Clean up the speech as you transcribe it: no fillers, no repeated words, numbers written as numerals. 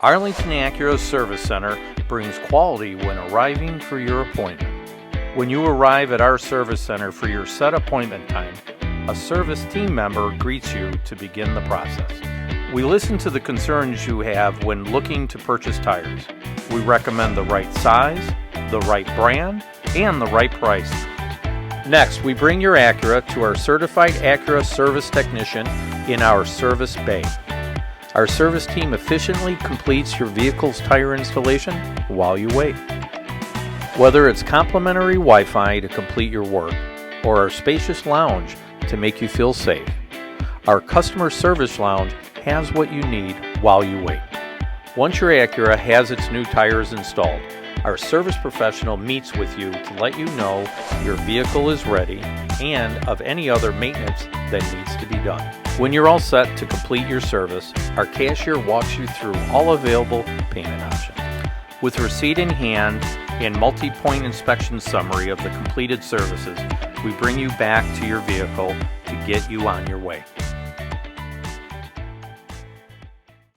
Arlington Acura Service Center brings quality when arriving for your appointment. When you arrive at our service center for your set appointment time, a service team member greets you to begin the process. We listen to the concerns you have when looking to purchase tires. We recommend the right size, the right brand, and the right price. Next, we bring your Acura to our certified Acura service technician in our service bay. Our service team efficiently completes your vehicle's tire installation while you wait. Whether it's complimentary Wi-Fi to complete your work or our spacious lounge to make you feel safe, our customer service lounge has what you need while you wait. Once your Acura has its new tires installed, our service professional meets with you to let you know your vehicle is ready and of any other maintenance that needs to be done. When you're all set to complete your service, our cashier walks you through all available payment options. With receipt in hand and multi-point inspection summary of the completed services, we bring you back to your vehicle to get you on your way.